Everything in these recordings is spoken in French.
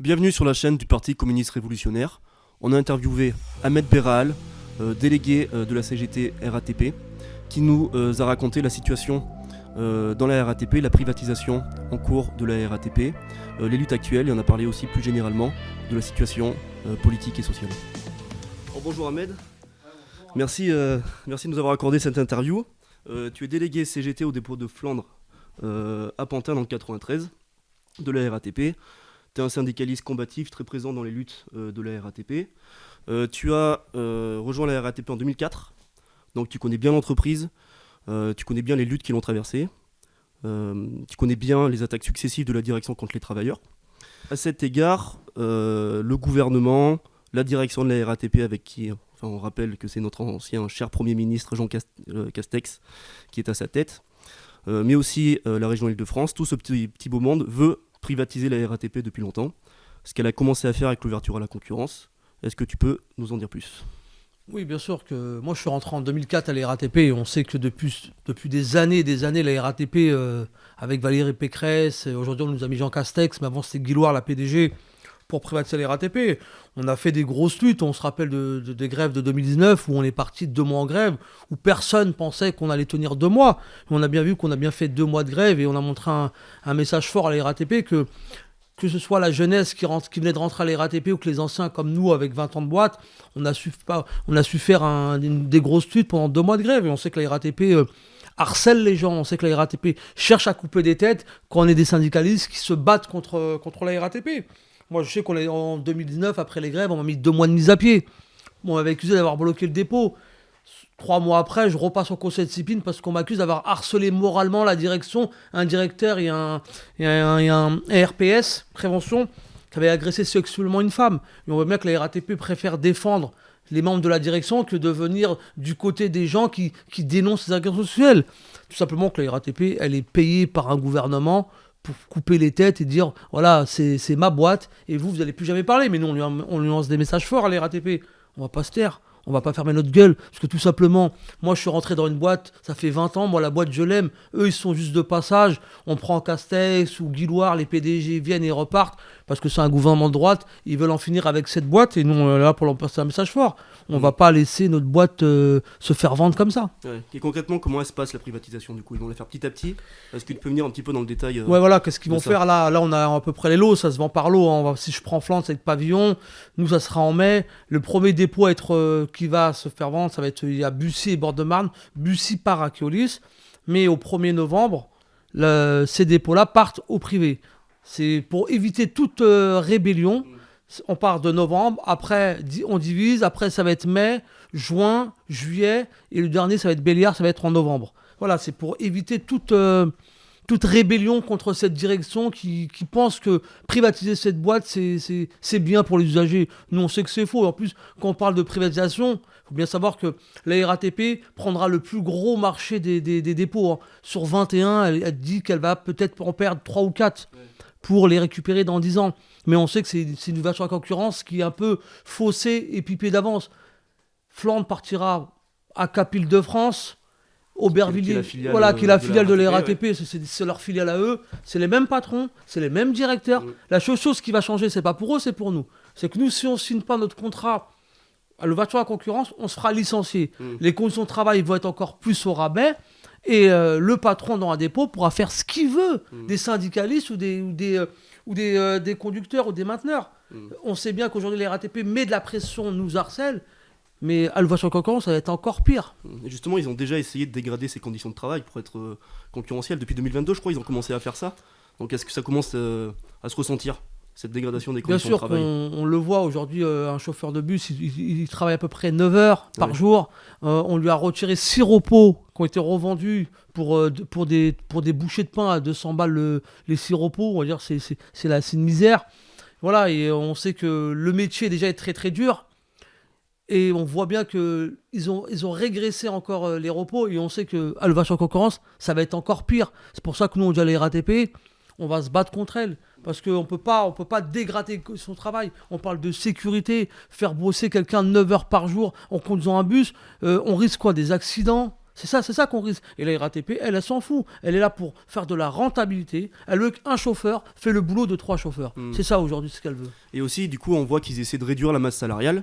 Bienvenue sur la chaîne du Parti communiste révolutionnaire. On a interviewé Ahmed Berraal, délégué de la CGT RATP, qui nous a raconté la situation dans la RATP, la privatisation en cours de la RATP, les luttes actuelles, et on a parlé aussi plus généralement de la situation politique et sociale. Oh, bonjour Ahmed, merci de nous avoir accordé cette interview. Tu es délégué CGT au dépôt de Flandre à Pantin dans le 93 de la RATP. Tu es un syndicaliste combatif très présent dans les luttes de la RATP. Tu as rejoint la RATP en 2004, donc tu connais bien l'entreprise, tu connais bien les luttes qui l'ont traversée, tu connais bien les attaques successives de la direction contre les travailleurs. À cet égard, le gouvernement, la direction de la RATP avec qui, on rappelle que c'est notre ancien cher Premier ministre Jean Castex qui est à sa tête, mais aussi la région Île-de-France, tout ce petit beau monde veut privatiser la RATP depuis longtemps, ce qu'elle a commencé à faire avec l'ouverture à la concurrence. Est-ce que tu peux nous en dire plus ? Oui, bien sûr que moi je suis rentré en 2004 à la RATP et on sait que depuis des années, la RATP avec Valérie Pécresse, aujourd'hui on nous a mis Jean Castex, mais avant c'était Guy Loire, la PDG, pour privatiser la RATP. On a fait des grosses luttes, on se rappelle des grèves de 2019 où on est parti 2 mois en grève, où personne pensait qu'on allait tenir 2 mois. Et on a bien vu qu'on a bien fait 2 mois de grève et on a montré un message fort à la RATP que ce soit la jeunesse qui venait de rentrer à la RATP ou que les anciens comme nous avec 20 ans de boîte, on a su faire des grosses luttes pendant 2 mois de grève. Et on sait que la RATP harcèle les gens, on sait que la RATP cherche à couper des têtes quand on est des syndicalistes qui se battent contre la RATP. Moi, je sais qu'en 2019, après les grèves, on m'a mis 2 mois de mise à pied. Bon, on m'avait accusé d'avoir bloqué le dépôt. 3 mois après, je repasse au conseil de discipline parce qu'on m'accuse d'avoir harcelé moralement la direction, un directeur et un RPS, prévention, qui avait agressé sexuellement une femme. Et on voit bien que la RATP préfère défendre les membres de la direction que de venir du côté des gens qui dénoncent les agressions sexuelles. Tout simplement que la RATP, elle est payée par un gouvernement pour couper les têtes et dire voilà, c'est ma boîte et vous n'allez plus jamais parler. Mais nous, on lui lance des messages forts à la RATP. On va pas se taire. On va pas fermer notre gueule, parce que tout simplement, moi je suis rentré dans une boîte, ça fait 20 ans, moi la boîte je l'aime, eux ils sont juste de passage, on prend Castex ou Guy Loire, les PDG viennent et repartent, parce que c'est un gouvernement de droite, ils veulent en finir avec cette boîte, et nous on est là pour leur passer un message fort. On va pas laisser notre boîte se faire vendre comme ça. Ouais. Et concrètement, comment elle se passe la privatisation du coup ? Ils vont la faire petit à petit ? Est-ce que tu peux venir un petit peu dans le détail Ouais, voilà, qu'est-ce qu'ils vont faire là ? Là, on a à peu près les lots, ça se vend par lot. Hein. Si je prends Flandre, c'est avec Pavillon. Nous, ça sera en mai. Le premier dépôt qui va se faire vendre, ça va être il y a Bussy et Bord-de-Marne. Bussy part à Keolis. Mais au 1er novembre, ces dépôts-là partent au privé. C'est pour éviter toute rébellion. On part de novembre, après on divise, après ça va être mai, juin, juillet, et le dernier ça va être Béliard, ça va être en novembre. Voilà, c'est pour éviter toute rébellion contre cette direction qui pense que privatiser cette boîte, c'est bien pour les usagers. Nous, on sait que c'est faux. En plus, quand on parle de privatisation, il faut bien savoir que la RATP prendra le plus gros marché des dépôts. Hein. Sur 21, elle dit qu'elle va peut-être en perdre 3 ou 4 pour les récupérer dans 10 ans. Mais on sait que c'est une ouverture à la concurrence qui est un peu faussée et pipée d'avance. Flandre partira à Cap Île-de-France, Aubervilliers, qui est la filiale de la RATP, ouais. C'est leur filiale à eux, c'est les mêmes patrons, c'est les mêmes directeurs. La chose qui va changer, c'est pas pour eux, c'est pour nous. C'est que nous, si on ne signe pas notre contrat à l'ouverture à la concurrence, on se fera licencier. Les conditions de travail vont être encore plus au rabais. Et le patron dans un dépôt pourra faire ce qu'il veut des syndicalistes ou des conducteurs ou des mainteneurs. On sait bien qu'aujourd'hui les RATP met de la pression, nous harcèle, mais à l'ouverture de concurrence, ça va être encore pire. Et justement, ils ont déjà essayé de dégrader ces conditions de travail pour être concurrentiels. Depuis 2022, je crois, ils ont commencé à faire ça. Donc est-ce que ça commence à se ressentir, cette dégradation des conditions de travail ? Bien sûr qu'on le voit aujourd'hui, un chauffeur de bus, il travaille à peu près 9 heures par jour. On lui a retiré 6 repos qui ont été revendus pour des bouchées de pain à 200 balles les 6 repos. On va dire c'est une misère. Voilà, et on sait que le métier déjà est très très dur. Et on voit bien qu'ils ont régressé encore les repos. Et on sait qu'à l'ouverture en concurrence, ça va être encore pire. C'est pour ça que nous, on dit à la RATP, on va se battre contre elle. Parce qu'on peut pas dégrader son travail. On parle de sécurité, faire bosser quelqu'un 9 heures par jour en conduisant un bus. On risque quoi ? Des accidents ? C'est ça qu'on risque. Et la RATP, elle s'en fout. Elle est là pour faire de la rentabilité. Elle veut qu'un chauffeur fait le boulot de 3 chauffeurs. C'est ça aujourd'hui ce qu'elle veut. Et aussi, du coup, on voit qu'ils essaient de réduire la masse salariale,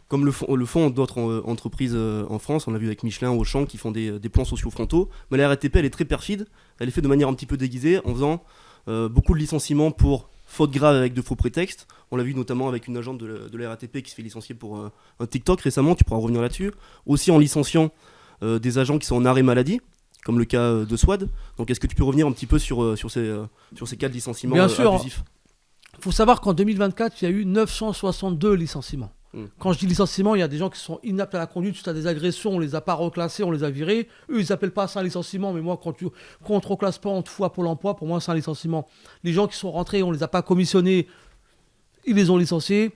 comme le font d'autres entreprises en France. On l'a vu avec Michelin, Auchan, qui font des plans sociaux frontaux. Mais la RATP, elle est très perfide. Elle est faite de manière un petit peu déguisée, en faisant beaucoup de licenciements pour faute grave avec de faux prétextes. On l'a vu notamment avec une agente de la RATP qui se fait licencier pour un TikTok récemment, tu pourras revenir là-dessus. Aussi en licenciant des agents qui sont en arrêt maladie, comme le cas de Swad. Donc est-ce que tu peux revenir un petit peu sur ces cas de licenciements abusifs ? Il faut savoir qu'en 2024, il y a eu 962 licenciements. Quand je dis licenciement, il y a des gens qui sont inaptes à la conduite suite à des agressions, on les a pas reclassés, on les a virés. Eux, ils appellent pas ça un licenciement, mais moi, quand on te reclasse pas, on te fout à Pôle emploi, pour moi, c'est un licenciement. Les gens qui sont rentrés, on les a pas commissionnés, ils les ont licenciés.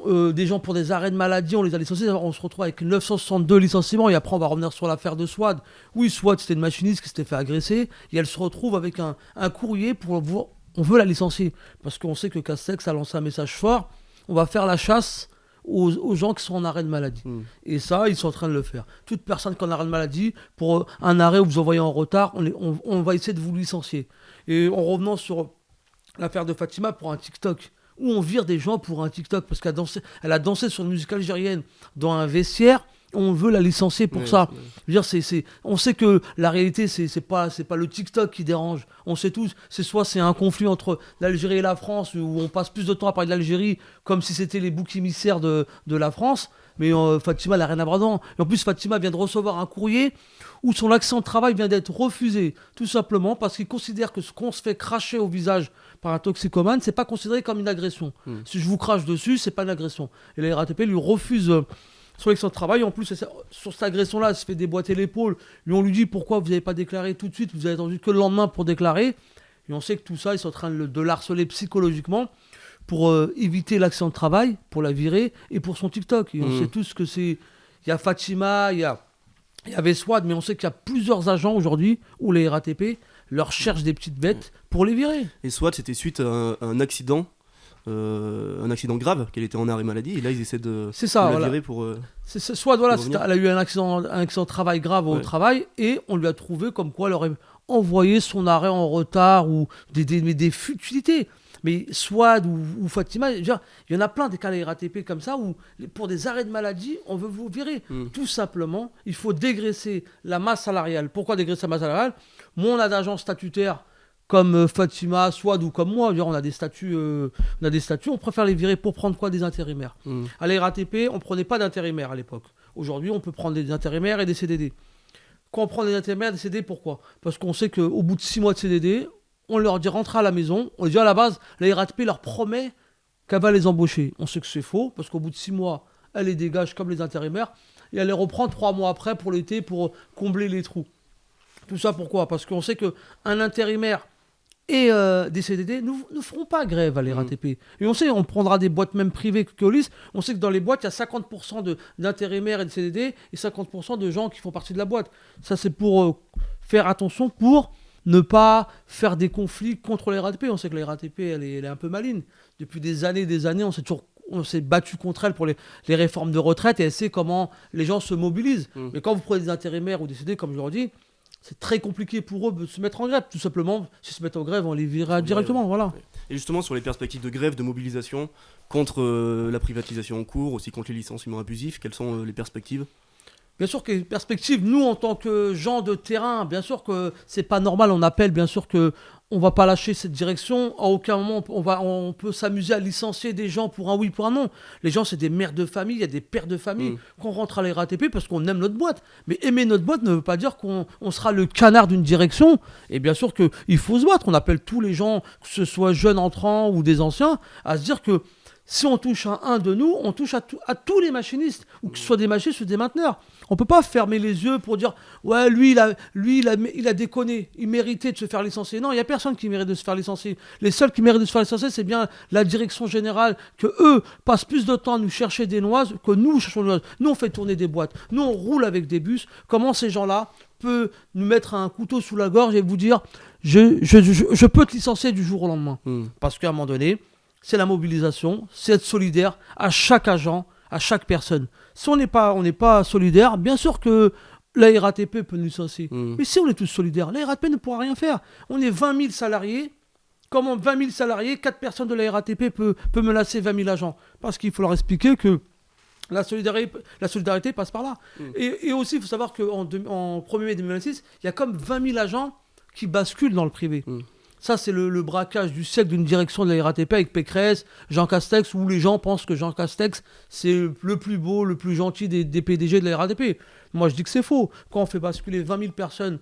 Des gens pour des arrêts de maladie, on les a licenciés. On se retrouve avec 962 licenciements. Et après, on va revenir sur l'affaire de Swad. Oui, Swad, c'était une machiniste qui s'était fait agresser. Et elle se retrouve avec un courrier pour voir. On veut la licencier. Parce qu'on sait que Castex a lancé un message fort. On va faire la chasse aux gens qui sont en arrêt de maladie. Et ça, ils sont en train de le faire. Toute personne qui est en arrêt de maladie, pour un arrêt où vous envoyez en retard, on va essayer de vous licencier. Et en revenant sur l'affaire de Fatima pour un TikTok, où on vire des gens pour un TikTok, parce qu'elle a dansé sur une musique algérienne dans un vestiaire, on veut la licencier pour ça. Je veux dire, on sait que la réalité, c'est pas le TikTok qui dérange. On sait tous, c'est un conflit entre l'Algérie et la France, où on passe plus de temps à parler de l'Algérie comme si c'était les boucs émissaires de la France. Mais Fatima, elle n'a rien à voir dedans. Et en plus, Fatima vient de recevoir un courrier où son accident de travail vient d'être refusé, tout simplement parce qu'il considère que ce qu'on se fait cracher au visage par un toxicomane, c'est pas considéré comme une agression. Si je vous crache dessus, c'est pas une agression. Et la RATP lui refuse son accident de travail. En plus, sur cette agression-là, elle se fait déboîter l'épaule. Et on lui dit pourquoi vous n'avez pas déclaré tout de suite, vous avez attendu que le lendemain pour déclarer. Et on sait que tout ça, ils sont en train de l'harceler psychologiquement pour éviter l'accident de travail, pour la virer et pour son TikTok. Et on sait tous que c'est. Il y a Fatima, il y avait Swad, mais on sait qu'il y a plusieurs agents aujourd'hui où les RATP leur cherchent des petites bêtes pour les virer. Et Swad, c'était suite à un accident. Un accident grave, qu'elle était en arrêt maladie, et là ils essaient de la virer pour. Soit voilà, elle a eu un accident de travail grave au travail, et on lui a trouvé comme quoi elle aurait envoyé son arrêt en retard ou des futilités. Mais Swad ou Fatima, il y en a plein des cas de RATP comme ça où pour des arrêts de maladie, on veut vous virer. Tout simplement, il faut dégraisser la masse salariale. Pourquoi dégraisser la masse salariale ? Moins on a d'agents statutaires comme Fatima, Swad ou comme moi, on a des statuts, on préfère les virer pour prendre quoi ? Des intérimaires. À la RATP, on ne prenait pas d'intérimaires à l'époque. Aujourd'hui, on peut prendre des intérimaires et des CDD. Quand on prend des intérimaires et des CDD, pourquoi ? Parce qu'on sait qu'au bout de 6 mois de CDD, on leur dit rentrer à la maison. On les dit à la base, la RATP leur promet qu'elle va les embaucher. On sait que c'est faux, parce qu'au bout de 6 mois, elle les dégage comme les intérimaires, et elle les reprend 3 mois après pour l'été, pour combler les trous. Tout ça pourquoi ? Parce qu'on sait qu'un intérimaire et des CDD ne feront pas grève à la RATP. Et on sait, on prendra des boîtes même privées que Keolis. On sait que dans les boîtes, il y a 50% d'intérimaires et de CDD et 50% de gens qui font partie de la boîte. Ça, c'est pour faire attention, pour ne pas faire des conflits contre la RATP. On sait que la RATP, elle est un peu maligne. Depuis des années, on s'est battu contre elle pour les réformes de retraite et elle sait comment les gens se mobilisent. Mais quand vous prenez des intérimaires ou des CDD, comme je leur dis, c'est très compliqué pour eux de se mettre en grève. Tout simplement, s'ils se mettent en grève, on les virera directement. Voilà. Et justement, sur les perspectives de grève, de mobilisation, contre la privatisation en cours, aussi contre les licenciements abusifs, quelles sont les perspectives ? Bien sûr que les perspectives, nous, en tant que gens de terrain, bien sûr que c'est pas normal. On appelle, bien sûr que on va pas lâcher cette direction. À aucun moment, on peut s'amuser à licencier des gens pour un oui, pour un non. Les gens, c'est des mères de famille, il y a des pères de famille qu'on rentre à la RATP parce qu'on aime notre boîte. Mais aimer notre boîte ne veut pas dire qu'on sera le canard d'une direction. Et bien sûr qu'il faut se battre. On appelle tous les gens, que ce soit jeunes entrants ou des anciens, à se dire que si on touche à un de nous, on touche à tous les machinistes, ou que ce soit des machinistes ou des mainteneurs. On ne peut pas fermer les yeux pour dire « Ouais, lui, il a déconné, il méritait de se faire licencier. » Non, il n'y a personne qui mérite de se faire licencier. Les seuls qui méritent de se faire licencier, c'est bien la direction générale, que eux passent plus de temps à nous chercher des noises que nous cherchons des noises. Nous, on fait tourner des boîtes. Nous, on roule avec des bus. Comment ces gens-là peuvent nous mettre un couteau sous la gorge et vous dire « Je peux te licencier du jour au lendemain. » Parce qu'à un moment donné, c'est la mobilisation, c'est être solidaire à chaque agent, à chaque personne. Si on n'est pas solidaire, bien sûr que la RATP peut nous licencier. Mmh. Mais si on est tous solidaires, la RATP ne pourra rien faire. On est 20 000 salariés. Comment 20 000 salariés, 4 personnes de la RATP peut menacer 20 000 agents? Parce qu'il faut leur expliquer que la solidarité passe par là. Et aussi, il faut savoir qu'en 1er mai 2026, il y a comme 20 000 agents qui basculent dans le privé. Ça, c'est le braquage du siècle d'une direction de la RATP avec Pécresse, Jean Castex, où les gens pensent que Jean Castex, c'est le plus beau, le plus gentil des PDG de la RATP. Moi, je dis que c'est faux. Quand on fait basculer 20 000 personnes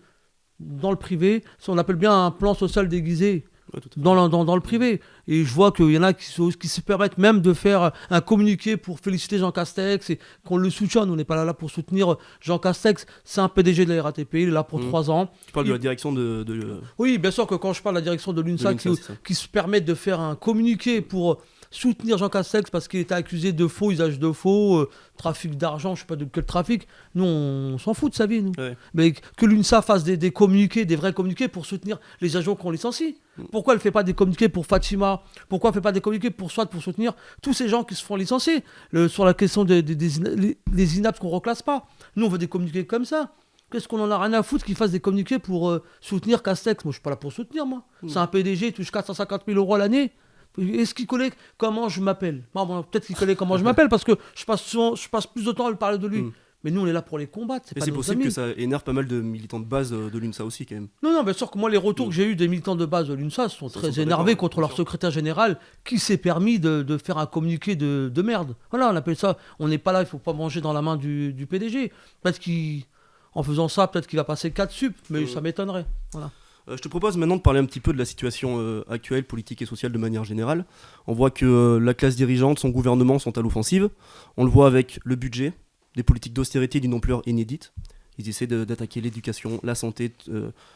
dans le privé, ça, on appelle bien un plan social déguisé. Ouais, dans le privé. Et je vois qu'il y en a qui se permettent même de faire un communiqué pour féliciter Jean Castex et qu'on le soutient. Nous, on n'est pas là pour soutenir Jean Castex. C'est un PDG de la RATP, il est là pour 3 ans. Tu parles de la direction de... Oui, bien sûr que quand je parle de la direction de l'UNSA, qui se permettent de faire un communiqué pour soutenir Jean Castex parce qu'il était accusé de faux, usage de faux, trafic d'argent, je ne sais pas de quel trafic. Nous, on s'en fout de sa vie, nous. Ouais. Mais que l'UNSA fasse des communiqués, des vrais communiqués pour soutenir les agents qu'on licencie. Pourquoi elle ne fait pas des communiqués pour Fatima? Pourquoi elle ne fait pas des communiqués pour soutenir tous ces gens qui se font licencier sur la question des INAPS qu'on ne reclasse pas? Nous, on veut des communiqués comme ça. Qu'est-ce qu'on en a rien à foutre qu'ils fassent des communiqués pour soutenir Castex? Moi, je ne suis pas là pour soutenir, moi. C'est un PDG, il touche 450 000 € à l'année. Est-ce qu'il connaît comment je m'appelle? Bon, peut-être qu'il connaît comment je m'appelle parce que je passe plus de temps à lui parler de lui. Mais nous, on est là pour les combattre. C'est possible que ça énerve pas mal de militants de base de l'UNSA aussi, quand même. Non, bien sûr que moi, les retours que j'ai eus des militants de base de l'UNSA sont très énervés contre leur secrétaire général qui s'est permis de faire un communiqué de merde. Voilà, on appelle ça. On n'est pas là, il ne faut pas manger dans la main du PDG. Peut-être qu'en faisant ça, peut-être qu'il va passer 4 sup, mais ça m'étonnerait. Voilà. Je te propose maintenant de parler un petit peu de la situation actuelle, politique et sociale de manière générale. On voit que la classe dirigeante, son gouvernement sont à l'offensive. On le voit avec le budget, des politiques d'austérité d'une ampleur inédite. Ils essaient d'attaquer l'éducation, la santé,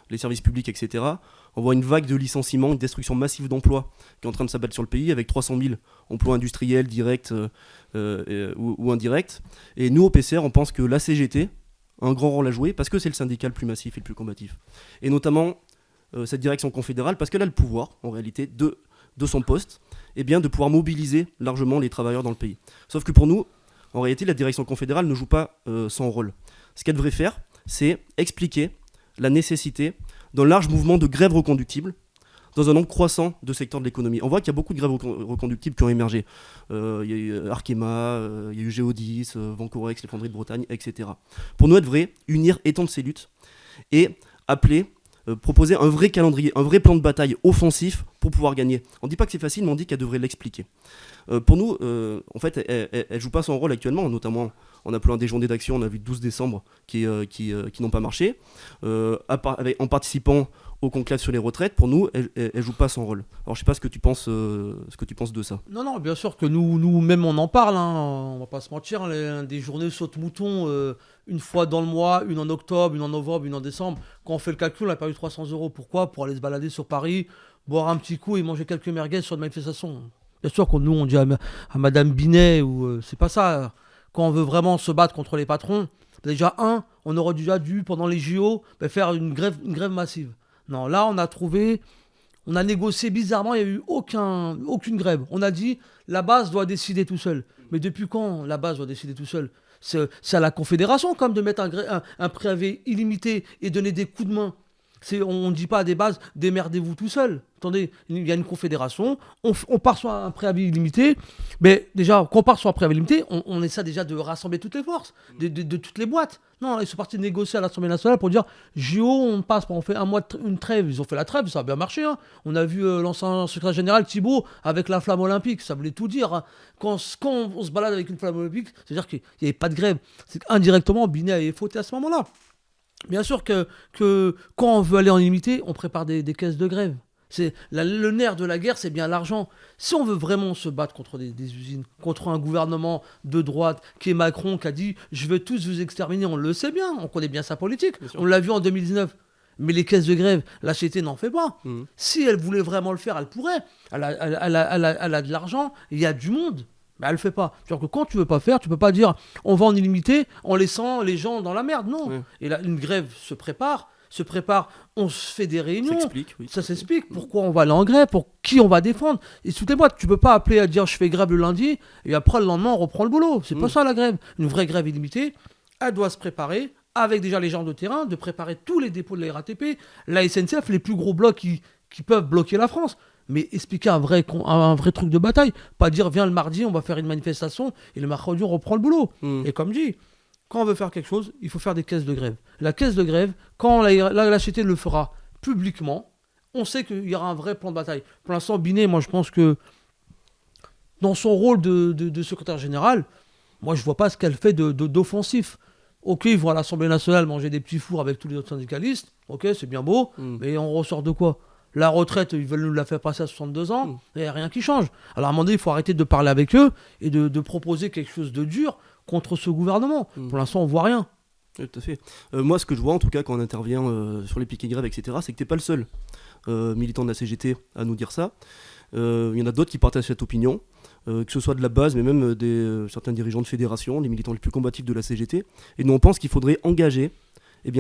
les services publics, etc. On voit une vague de licenciements, une destruction massive d'emplois qui est en train de s'abattre sur le pays, avec 300 000 emplois industriels, directs ou indirects. Et nous, au PCR, on pense que la CGT a un grand rôle à jouer parce que c'est le syndicat le plus massif et le plus combatif. Et notamment cette direction confédérale, parce qu'elle a le pouvoir, en réalité, de son poste, et bien de pouvoir mobiliser largement les travailleurs dans le pays. Sauf que pour nous, en réalité, la direction confédérale ne joue pas son rôle. Ce qu'elle devrait faire, c'est expliquer la nécessité d'un large mouvement de grèves reconductibles dans un nombre croissant de secteurs de l'économie. On voit qu'il y a beaucoup de grèves reconductibles qui ont émergé. Il y a eu Arkema, il y a eu Géodis, Vancorex, les Fonderies de Bretagne, etc. Pour nous, elle devrait unir, étendre ces luttes et proposer un vrai calendrier, un vrai plan de bataille offensif pour pouvoir gagner. On ne dit pas que c'est facile, mais on dit qu'elle devrait l'expliquer. Pour nous, en fait, elle ne joue pas son rôle actuellement, notamment en appelant des journées d'action, on a vu 12 décembre qui n'ont pas marché. En participant au conclave sur les retraites, pour nous, elle ne joue pas son rôle. Alors je ne sais pas ce que tu penses de ça. Non, bien sûr que nous-mêmes on en parle, hein, on ne va pas se mentir, des journées saute-mouton, une fois dans le mois, une en octobre, une en novembre, une en décembre. Quand on fait le calcul, on a perdu 300 €. Pourquoi? Pour aller se balader sur Paris, boire un petit coup et manger quelques merguez sur une manifestation. Bien sûr que nous, on dit à Madame Binet, c'est pas ça. Quand on veut vraiment se battre contre les patrons, déjà, on aurait déjà dû, pendant les JO, faire une grève massive. Non, là, on a négocié bizarrement, il n'y a eu aucune grève. On a dit, la base doit décider tout seul. Mais depuis quand la base doit décider tout seul? C'est à la Confédération, comme de mettre un préavis illimité et donner des coups de main. On ne dit pas à des bases, démerdez-vous tout seul. Attendez, il y a une confédération, on part sur un préavis illimité, mais déjà, quand on part sur un préavis illimité, on essaie déjà de rassembler toutes les forces, de toutes les boîtes. Non, ils sont partis négocier à l'Assemblée nationale pour dire, JO, on fait un mois une trêve. Ils ont fait la trêve, ça a bien marché. Hein. On a vu l'ancien secrétaire général Thibault avec la flamme olympique, ça voulait tout dire. Hein. Quand on se balade avec une flamme olympique, c'est-à-dire qu'il n'y avait pas de grève. C'est indirectement, Binet avait fauté à ce moment-là. Bien sûr que quand on veut aller en illimité, on prépare des caisses de grève. Le nerf de la guerre, c'est bien l'argent. Si on veut vraiment se battre contre des usines, contre un gouvernement de droite qui est Macron, qui a dit « je veux tous vous exterminer », on le sait bien, on connaît bien sa politique. On l'a vu en 2019. Mais les caisses de grève, la CGT n'en fait pas. Si elle voulait vraiment le faire, elle pourrait. Elle a de l'argent, il y a du monde. Mais elle le fait pas. C'est-à-dire que quand tu veux pas faire, tu peux pas dire on va en illimité en laissant les gens dans la merde. Non. Oui. Et là, une grève se prépare, on se fait des réunions. Ça s'explique. Pourquoi on va aller en grève, pour qui on va défendre. Et sous tes boîtes, tu peux pas appeler à dire je fais grève le lundi et après le lendemain on reprend le boulot. C'est pas ça la grève. Une vraie grève illimitée, elle doit se préparer avec déjà les gens de terrain, de préparer tous les dépôts de la RATP, la SNCF, les plus gros blocs qui peuvent bloquer la France. Mais expliquer un vrai truc de bataille. Pas dire, viens le mardi, on va faire une manifestation, et le mercredi, on reprend le boulot. Et comme dit, quand on veut faire quelque chose, il faut faire des caisses de grève. La caisse de grève, quand la CGT le fera publiquement, on sait qu'il y aura un vrai plan de bataille. Pour l'instant, Binet, moi je pense que dans son rôle de secrétaire général, moi je vois pas ce qu'elle fait d'offensif. Ok, ils vont à l'Assemblée nationale manger des petits fours avec tous les autres syndicalistes, ok, c'est bien beau, mais on ressort de quoi? La retraite, ils veulent nous la faire passer à 62 ans, il n'y a rien qui change. Alors à un moment donné, il faut arrêter de parler avec eux et de proposer quelque chose de dur contre ce gouvernement. Pour l'instant, on voit rien. Oui, tout à fait. Moi, ce que je vois, en tout cas, quand on intervient sur les piquets de grève, etc., c'est que tu n'es pas le seul militant de la CGT à nous dire ça. Il y en a d'autres qui partagent cette opinion, que ce soit de la base, mais même certains dirigeants de fédération, les militants les plus combatifs de la CGT. Et nous, on pense qu'il faudrait engager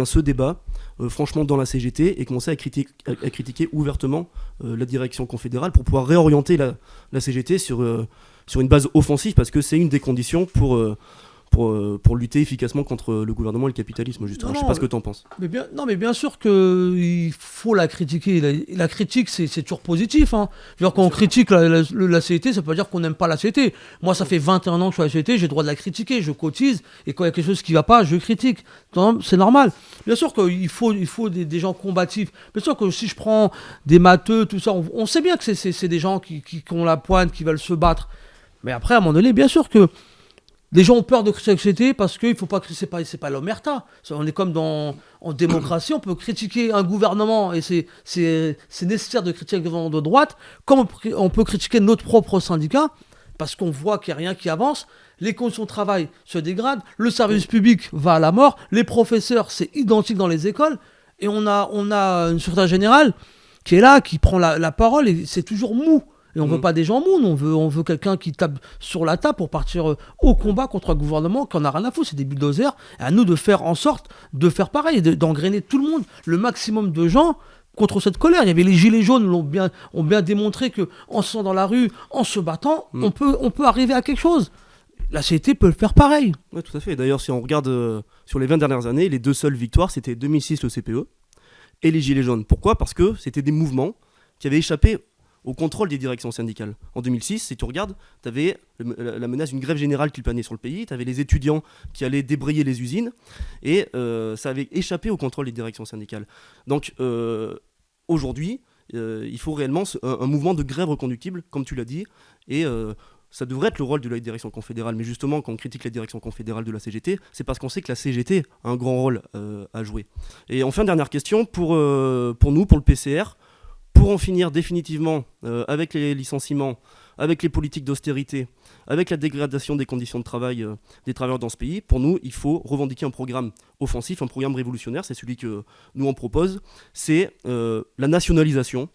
ce débat, franchement, dans la CGT et commencer à critiquer ouvertement la direction confédérale pour pouvoir réorienter la CGT sur une base offensive, parce que c'est une des conditions pour lutter efficacement contre le gouvernement et le capitalisme, justement. Je ne sais pas ce que tu en penses. Mais bien sûr qu'il faut la critiquer. La critique, c'est toujours positif. Hein. Quand on critique la CGT, ça ne veut pas dire qu'on n'aime pas la CGT. Moi, ça fait 21 ans que je suis à la CGT, j'ai le droit de la critiquer, je cotise, et quand il y a quelque chose qui ne va pas, je critique. C'est normal. Bien sûr qu'il faut des gens combatifs. Bien sûr que si je prends des matheux, tout ça, on sait bien que c'est des gens qui ont la pointe, qui veulent se battre. Mais après, à un moment donné, bien sûr que les gens ont peur de critiquer la CGT parce qu'il faut pas que c'est pas l'omerta. On est comme en démocratie, on peut critiquer un gouvernement et c'est nécessaire de critiquer un gouvernement de droite, comme on peut critiquer notre propre syndicat parce qu'on voit qu'il n'y a rien qui avance, les conditions de travail se dégradent, le service public va à la mort, les professeurs c'est identique dans les écoles et on a une secrétaire générale qui est là, qui prend la parole et c'est toujours mou. Et on veut pas des gens mous, on veut quelqu'un qui tape sur la table pour partir au combat contre un gouvernement qui en a rien à foutre, c'est des bulldozers. Et à nous de faire en sorte de faire pareil, d'engrainer tout le monde, le maximum de gens contre cette colère. Il y avait les gilets jaunes ont bien démontré qu'en se dans la rue, en se battant, on peut arriver à quelque chose. La CGT peut le faire pareil. Oui, tout à fait. D'ailleurs, si on regarde sur les 20 dernières années, les deux seules victoires, c'était 2006 le CPE et les gilets jaunes. Pourquoi ? Parce que c'était des mouvements qui avaient échappé au contrôle des directions syndicales. En 2006, si tu regardes, tu avais la menace d'une grève générale qui planait sur le pays, tu avais les étudiants qui allaient débrayer les usines, et ça avait échappé au contrôle des directions syndicales. Donc aujourd'hui, il faut réellement un mouvement de grève reconductible, comme tu l'as dit, et ça devrait être le rôle de la direction confédérale. Mais justement, quand on critique la direction confédérale de la CGT, c'est parce qu'on sait que la CGT a un grand rôle à jouer. Et enfin, dernière question, pour nous, pour le PCR, pour en finir définitivement avec les licenciements, avec les politiques d'austérité, avec la dégradation des conditions de travail des travailleurs dans ce pays, pour nous, il faut revendiquer un programme offensif, un programme révolutionnaire, c'est celui que nous on propose, c'est la nationalisation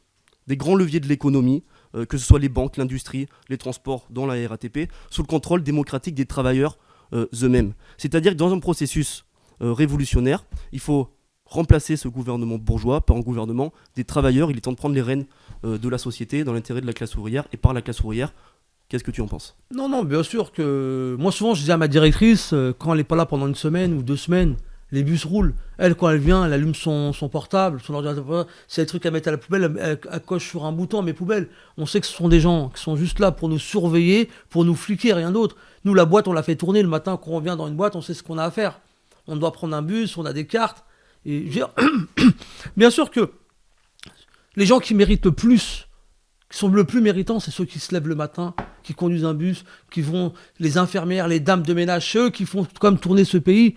des grands leviers de l'économie, que ce soit les banques, l'industrie, les transports dans la RATP, sous le contrôle démocratique des travailleurs eux-mêmes. C'est-à-dire que dans un processus révolutionnaire, il faut remplacer ce gouvernement bourgeois par un gouvernement des travailleurs. Il est temps de prendre les rênes de la société dans l'intérêt de la classe ouvrière et par la classe ouvrière. Qu'est-ce que tu en penses ? Non, bien sûr que... Moi, souvent, je dis à ma directrice, quand elle n'est pas là pendant une semaine ou 2 semaines, les bus roulent. Elle, quand elle vient, elle allume son portable, son ordinateur. C'est des trucs à mettre à la poubelle, elle coche sur un bouton à mes poubelles. On sait que ce sont des gens qui sont juste là pour nous surveiller, pour nous fliquer, rien d'autre. Nous, la boîte, on la fait tourner le matin. Quand on vient dans une boîte, on sait ce qu'on a à faire. On doit prendre un bus, on a des cartes. Et bien sûr que les gens qui méritent le plus, qui sont le plus méritants, c'est ceux qui se lèvent le matin, qui conduisent un bus, qui vont, les infirmières, les dames de ménage, ceux qui font comme tourner ce pays.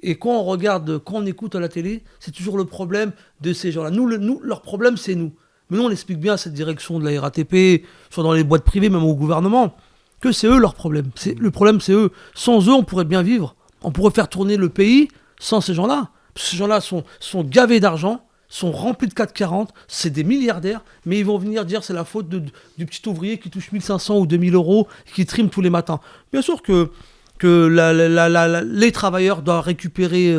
Et quand on regarde, quand on écoute à la télé, c'est toujours le problème de ces gens-là. Nous, leur problème, c'est nous. Mais nous, on explique bien à cette direction de la RATP, soit dans les boîtes privées, même au gouvernement, que c'est eux leur problème. Le problème, c'est eux. Sans eux, on pourrait bien vivre. On pourrait faire tourner le pays sans ces gens-là. Ces gens-là sont gavés d'argent, sont remplis de 440, c'est des milliardaires, mais ils vont venir dire c'est la faute du petit ouvrier qui touche 1500 ou 2000 euros, qui trime tous les matins. Bien sûr que les travailleurs doivent récupérer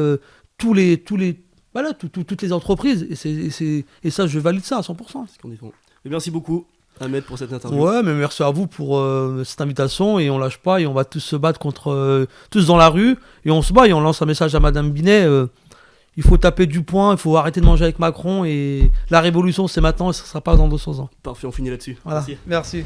toutes les entreprises, et ça, je valide ça à 100%. Et merci beaucoup. Ahmed, pour cette interview. Ouais, mais merci à vous pour cette invitation et on lâche pas et on va tous se battre contre tous dans la rue et on se bat et on lance un message à Madame Binet. Il faut taper du poing, il faut arrêter de manger avec Macron et la révolution c'est maintenant et ça sera pas dans 200 ans. Parfait, on finit là-dessus. Voilà. Merci.